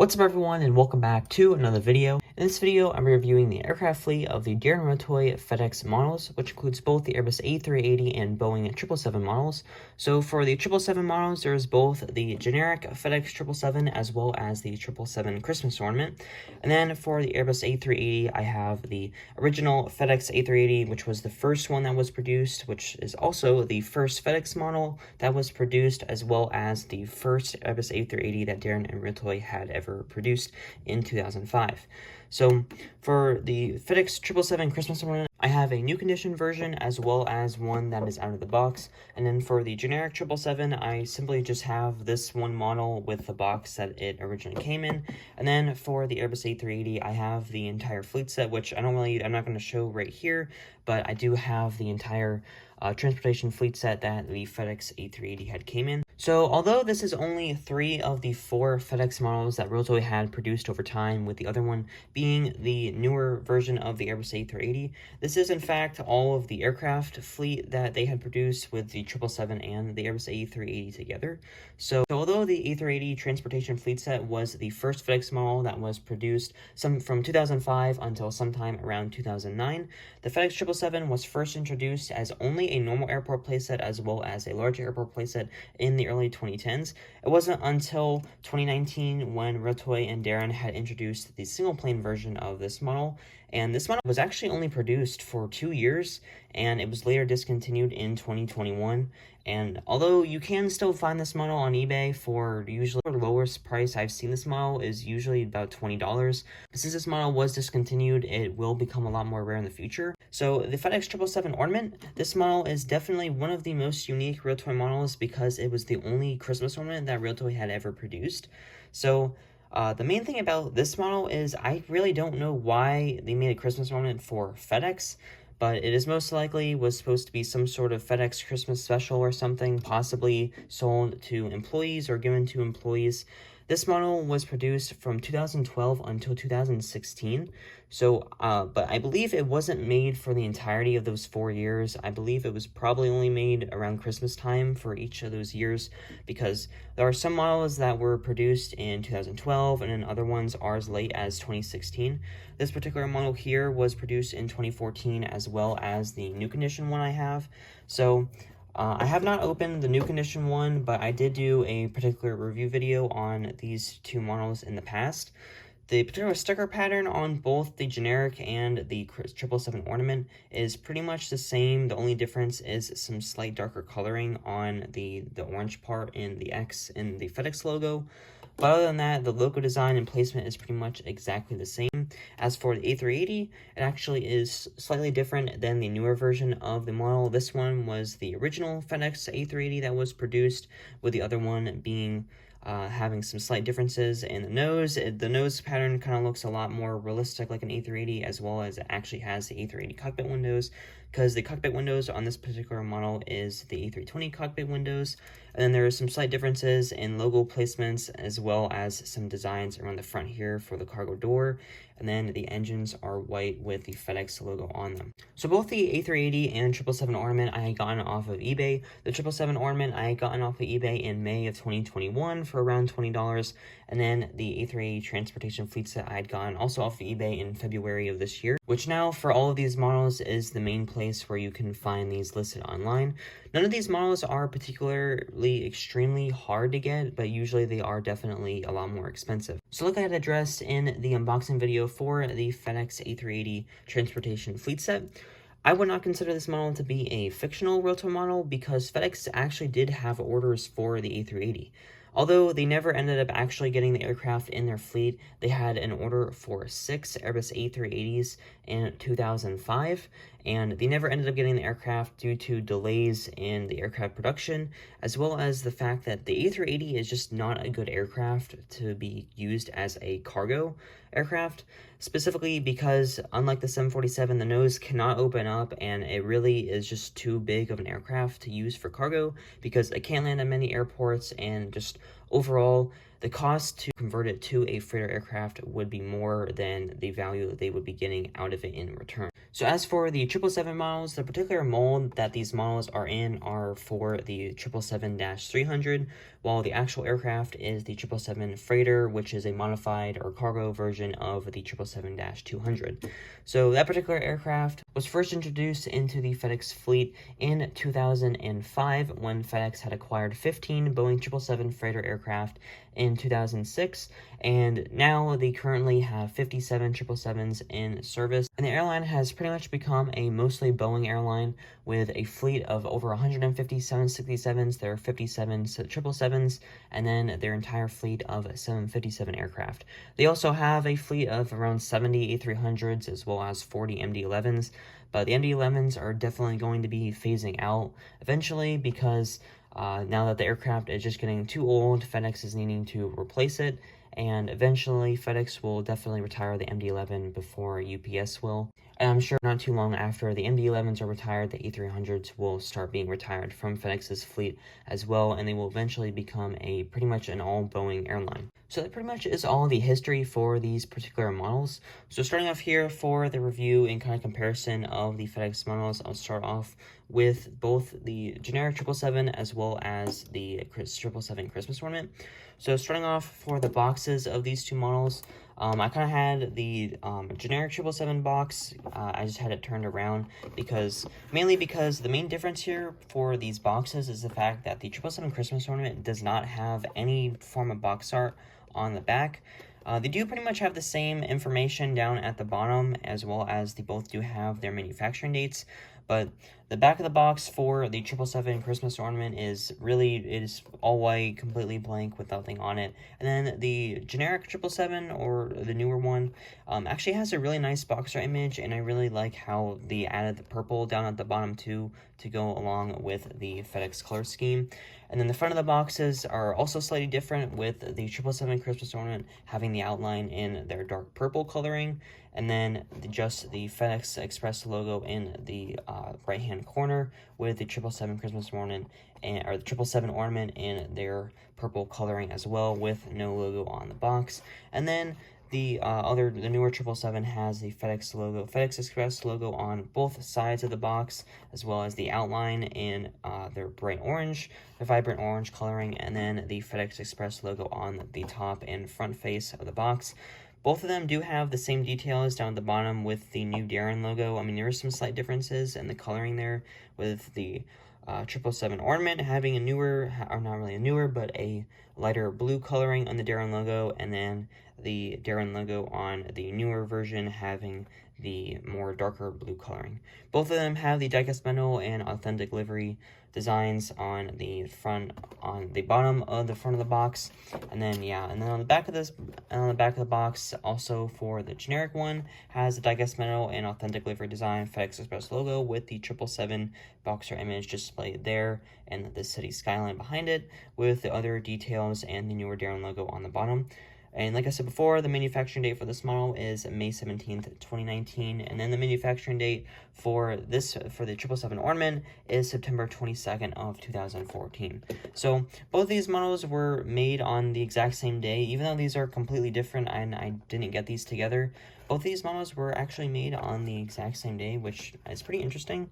What's up everyone, and welcome back to another video. In this video, I'm reviewing the aircraft fleet of the Daron Realtoy FedEx models, which includes both the Airbus A380 and Boeing 777 models. So for the 777 models, there is both the generic FedEx 777 as well as the 777 Christmas ornament. And then for the Airbus A380, I have the original FedEx A380, which was the first one that was produced, which is also the first FedEx model that was produced, as well as the first Airbus A380 that Daron and Realtoy had ever produced in 2005. So for the FedEx 777 Christmas ornament, I have a new condition version as well as one that is out of the box. And then for the generic 777, I simply just have this one model with the box that it originally came in. And then for the Airbus A380, I have the entire fleet set, which I'm not going to show right here, but I do have the entire transportation fleet set that the FedEx A380 had came in. So although this is only 3 of the 4 FedEx models that Realtoy had produced over time, with the other one being the newer version of the Airbus A380, this is in fact all of the aircraft fleet that they had produced with the 777 and the Airbus A380 together. So although the A380 transportation fleet set was the first FedEx model that was produced from 2005 until sometime around 2009, the FedEx 777 was first introduced as only a normal airport playset as well as a large airport playset in the early 2010s. It wasn't until 2019 when Realtoy and Daron had introduced the single plane version of this model, and this model was actually only produced for 2 years, and it was later discontinued in 2021. And although you can still find this model on eBay for usually the lowest price I've seen this model is usually about $20. Since this model was discontinued, it will become a lot more rare in the future. So the FedEx 777 ornament, this model is definitely one of the most unique Realtoy models because it was the only Christmas ornament that Realtoy had ever produced. So the main thing about this model is I really don't know why they made a Christmas ornament for FedEx, but it is most likely was supposed to be some sort of FedEx Christmas special or something, possibly sold to employees or given to employees. This model was produced from 2012 until 2016, so, but I believe it wasn't made for the entirety of those 4 years. I believe it was probably only made around Christmas time for each of those years, because there are some models that were produced in 2012, and then other ones are as late as 2016. This particular model here was produced in 2014, as well as the new condition one I have. So, I have not opened the new condition one, but I did do a particular review video on these 2 models in the past. The particular sticker pattern on both the generic and the 777 ornament is pretty much the same. The only difference is some slight darker coloring on the orange part in the X in the FedEx logo. But other than that, the logo design and placement is pretty much exactly the same. As for the A380, it actually is slightly different than the newer version of the model. This one was the original FedEx A380 that was produced, with the other one being having some slight differences in the nose. The nose pattern kind of looks a lot more realistic like an A380, as well as it actually has the A380 cockpit windows, because the cockpit windows on this particular model is the A320 cockpit windows. And then there are some slight differences in logo placements, as well as some designs around the front here for the cargo door. And then the engines are white with the FedEx logo on them. So both the A380 and 777 ornament I had gotten off of eBay. The 777 ornament I had gotten off of eBay in May of 2021 for around $20. And then the A380 transportation fleet set I had gotten also off of eBay in February of this year, which now for all of these models is the main place where you can find these listed online. None of these models are particularly extremely hard to get, but usually they are definitely a lot more expensive. So like I had addressed in the unboxing video for the FedEx A380 transportation fleet set, I would not consider this model to be a fictional Realtoy model because FedEx actually did have orders for the A380. Although they never ended up actually getting the aircraft in their fleet, they had an order for 6 Airbus A380s in 2005, and they never ended up getting the aircraft due to delays in the aircraft production, as well as the fact that the A380 is just not a good aircraft to be used as a cargo aircraft, specifically because unlike the 747, the nose cannot open up, and it really is just too big of an aircraft to use for cargo because it can't land at many airports, and just overall the cost to convert it to a freighter aircraft would be more than the value that they would be getting out of it in return. So as for the 777 models, the particular mold that these models are in are for the 777-300, while the actual aircraft is the 777 Freighter, which is a modified or cargo version of the 777-200. So that particular aircraft was first introduced into the FedEx fleet in 2005 when FedEx had acquired 15 Boeing 777 Freighter aircraft in 2006, and now they currently have 57 777s in service, and the airline has pretty much become a mostly Boeing airline with a fleet of over 150 767s, there are 57 777s, and then their entire fleet of 757 aircraft. They also have a fleet of around 70 A300s as well as 40 MD-11s, but the MD-11s are definitely going to be phasing out eventually because now that the aircraft is just getting too old, FedEx is needing to replace it, and eventually FedEx will definitely retire the MD-11 before UPS will. And I'm sure not too long after the MD-11s are retired, the A300s will start being retired from FedEx's fleet as well, and they will eventually become pretty much an all Boeing airline. So that pretty much is all the history for these particular models. So starting off here for the review and kind of comparison of the FedEx models, I'll start off with both the generic 777 as well as the 777 Christmas Ornament. So starting off for the boxes of these two models, I kind of had the generic 777 box. I just had it turned around mainly because the main difference here for these boxes is the fact that the 777 Christmas Ornament does not have any form of box art on the back. They do pretty much have the same information down at the bottom, as well as they both do have their manufacturing dates, but the back of the box for the 777 Christmas Ornament is all white, completely blank with nothing on it. And then the generic 777, or the newer one, actually has a really nice box art image, and I really like how they added the purple down at the bottom too to go along with the FedEx color scheme. And then the front of the boxes are also slightly different, with the 777 Christmas Ornament having the outline in their dark purple coloring, and then just the FedEx Express logo in the right-hand corner, with the 777 Christmas Ornament or the 777 Ornament in their purple coloring as well, with no logo on the box. And then the newer 777 has the FedEx Express logo on both sides of the box, as well as the outline in their vibrant orange coloring, and then the FedEx Express logo on the top and front face of the box. Both of them do have the same details down at the bottom with the new Daron logo. I mean, there are some slight differences in the coloring there, with the 777 Ornament having a newer, or not really a newer, but a lighter blue coloring on the Daron logo, and then the Daron logo on the newer version having the more darker blue coloring. Both of them have the diecast metal and authentic livery designs on the bottom of the front of the box, and then on the back of the box, also for the generic one, has the diecast metal and authentic livery design FedEx Express logo with the 777 boxer image displayed there, and the city skyline behind it with the other details and the newer Daron logo on the bottom. And like I said before, the manufacturing date for this model is May 17th, 2019, and then the manufacturing date for the 777 Ornament is September 22nd of 2014. So both these models were made on the exact same day, even though these are completely different and I didn't get these together. Both these models were actually made on the exact same day, which is pretty interesting.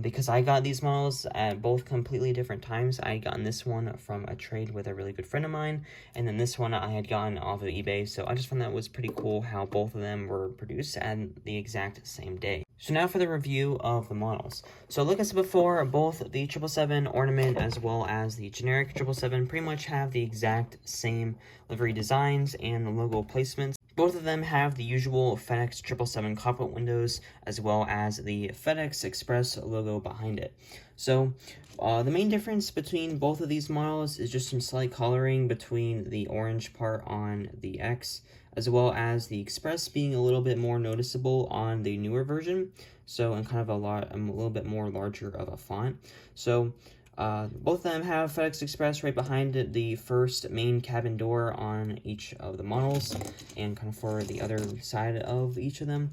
Because I got these models at both completely different times. I had gotten this one from a trade with a really good friend of mine, and then this one I had gotten off of eBay, so I just found that was pretty cool how both of them were produced at the exact same day. So now for the review of the models. So like I said before, both the 777 Ornament as well as the generic 777 pretty much have the exact same livery designs and logo placements. Both of them have the usual FedEx 777 cockpit windows, as well as the FedEx Express logo behind it. So the main difference between both of these models is just some slight coloring between the orange part on the X, as well as the Express being a little bit more noticeable on the newer version, so and kind of a little bit more larger of a font. So both of them have FedEx Express right behind the first main cabin door on each of the models, and kind of for the other side of each of them.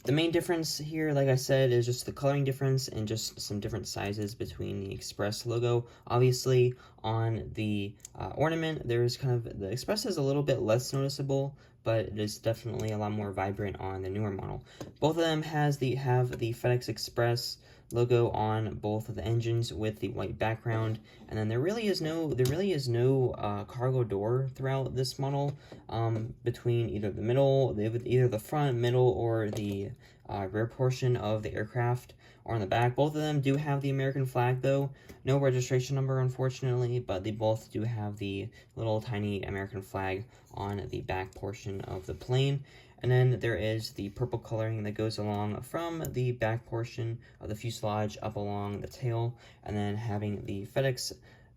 The main difference here, like I said, is just the coloring difference and just some different sizes between the Express logo. Obviously, on the Ornament, there's kind of, the Express is a little bit less noticeable, but it is definitely a lot more vibrant on the newer model. Both of them have the FedEx Express logo on both of the engines with the white background, and then there really is no cargo door throughout this model, between either the front, middle, or the rear portion of the aircraft or on the back. Both of them do have the American flag though. No registration number, unfortunately, but they both do have the little tiny American flag on the back portion of the plane. And then there is the purple coloring that goes along from the back portion of the fuselage up along the tail, and then having the FedEx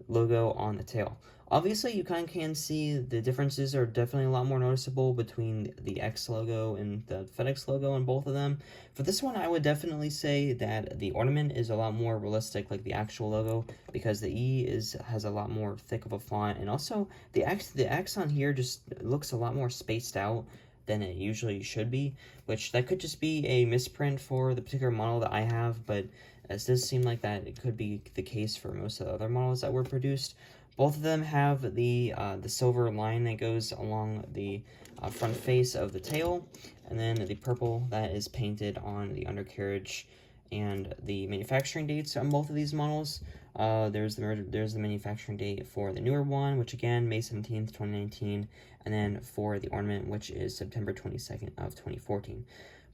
logo on the tail. Obviously, you kind of can see the differences are definitely a lot more noticeable between the X logo and the FedEx logo on both of them. For this one, I would definitely say that the Ornament is a lot more realistic, like the actual logo, because the E has a lot more thick of a font, and also the X on here just looks a lot more spaced out than it usually should be, which that could just be a misprint for the particular model that I have, but it does seem like that it could be the case for most of the other models that were produced. Both of them have the silver line that goes along the front face of the tail, and then the purple that is painted on the undercarriage. And the manufacturing dates on both of these models, there's the manufacturing date for the newer one, which again, May 17th, 2019, and then for the Ornament, which is September 22nd of 2014.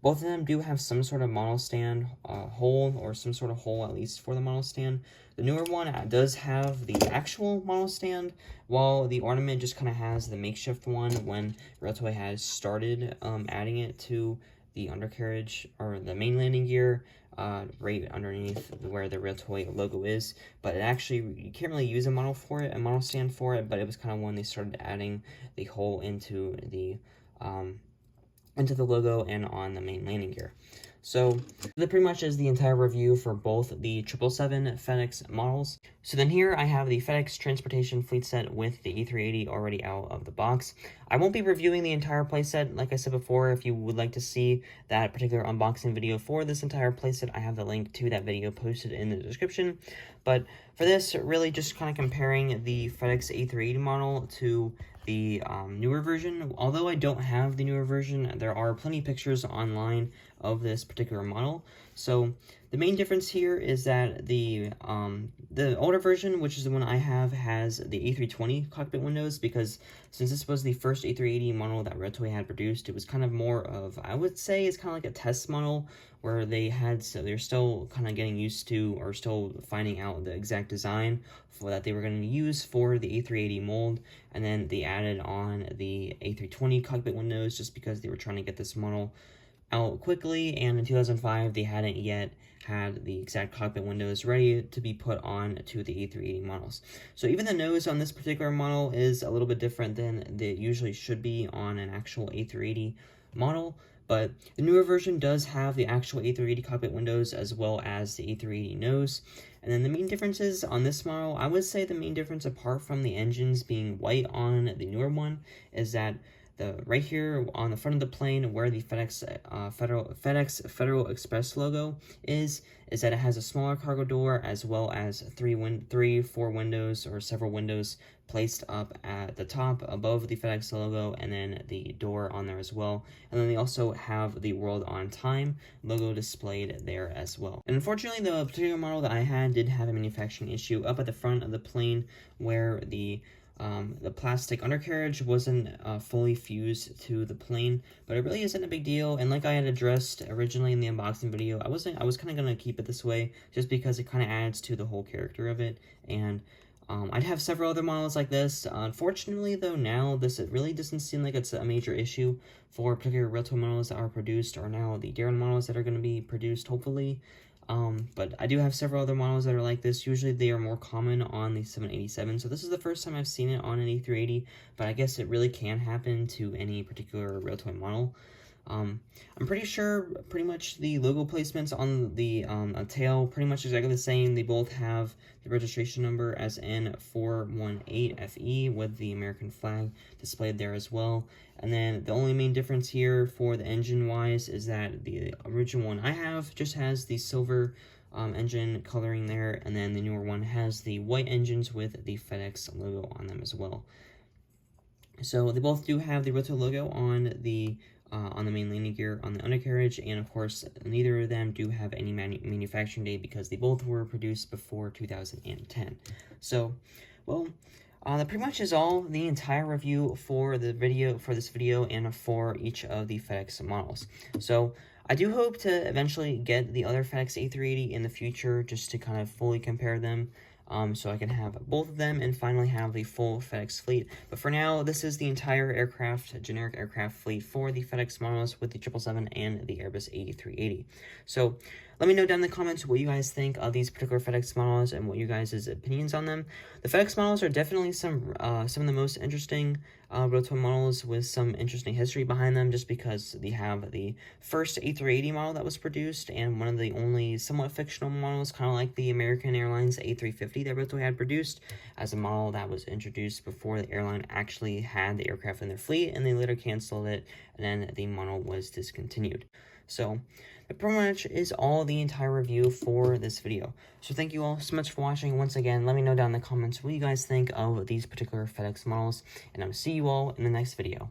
Both of them do have some sort of model stand hole, or some sort of hole at least for the model stand. The newer one does have the actual model stand, while the Ornament just kind of has the makeshift one when Realtoy has started adding it to the undercarriage or the main landing gear, right underneath where the Realtoy logo is. But it actually, you can't really use a model stand for it, but it was kind of when they started adding the hole into the logo and on the main landing gear. So that pretty much is the entire review for both the 777 FedEx models. So then here I have the FedEx transportation fleet set with the A380 already out of the box. I won't be reviewing the entire playset. Like I said before, if you would like to see that particular unboxing video for this entire playset, I have the link to that video posted in the description. But for this, really just kind of comparing the FedEx A380 model to the newer version. Although I don't have the newer version, there are plenty of pictures online of this particular model. So the main difference here is that the older version, which is the one I have, has the A320 cockpit windows, because since this was the first A380 model that Realtoy had produced, it was kind of more of, I would say it's kind of like a test model, where they're still kind of getting used to, or still finding out the exact design for that they were going to use for the A380 mold, and then they added on the A320 cockpit windows just because they were trying to get this model out quickly, and in 2005 they hadn't yet had the exact cockpit windows ready to be put on to the A380 models. So even the nose on this particular model is a little bit different than it usually should be on an actual A380 model, but the newer version does have the actual A380 cockpit windows as well as the A380 nose. And then the main differences on this model, I would say the main difference, apart from the engines being white on the newer one, is that right here on the front of the plane where the FedEx Federal Express logo is that it has a smaller cargo door, as well as four windows, or several windows placed up at the top above the FedEx logo, and then the door on there as well. And then they also have the World on Time logo displayed there as well. And unfortunately, the particular model that I had did have a manufacturing issue up at the front of the plane, where the plastic undercarriage wasn't fully fused to the plane, but it really isn't a big deal. And like I had addressed originally in the unboxing video, I was kind of gonna keep it this way just because it kind of adds to the whole character of it. And I'd have several other models like this. Unfortunately, though, now it really doesn't seem like it's a major issue for particular Realtoy models that are produced, or now the Daron models that are going to be produced, hopefully. But I do have several other models that are like this. Usually they are more common on the 787, so this is the first time I've seen it on an A380, but I guess it really can happen to any particular Realtoy model. I'm pretty sure pretty much the logo placements on the tail pretty much exactly the same. They both have the registration number as N418FE with the American flag displayed there as well. And then the only main difference here for the engine wise is that the original one I have just has the silver engine coloring there, and then the newer one has the white engines with the FedEx logo on them as well. So they both do have the Realtoy logo on the main landing gear on the undercarriage, and of course neither of them do have any manufacturing date because they both were produced before 2010. So, well, that pretty much is all the entire review for this video and for each of the FedEx models. So I do hope to eventually get the other FedEx A380 in the future just to kind of fully compare them. So I can have both of them and finally have the full FedEx fleet. But for now, this is the entire generic aircraft fleet for the FedEx models with the 777 and the Airbus A380. So let me know down in the comments what you guys think of these particular FedEx models and what you guys' opinions on them. The FedEx models are definitely some of the most interesting Realtoy models with some interesting history behind them, just because they have the first A380 model that was produced and one of the only somewhat fictional models, kind of like the American Airlines A350 that Realtoy had produced, as a model that was introduced before the airline actually had the aircraft in their fleet, and they later canceled it, and then the model was discontinued. So that pretty much is all the entire review for this video. So thank you all so much for watching. Once again, let me know down in the comments what you guys think of these particular FedEx models, and I will see you all in the next video.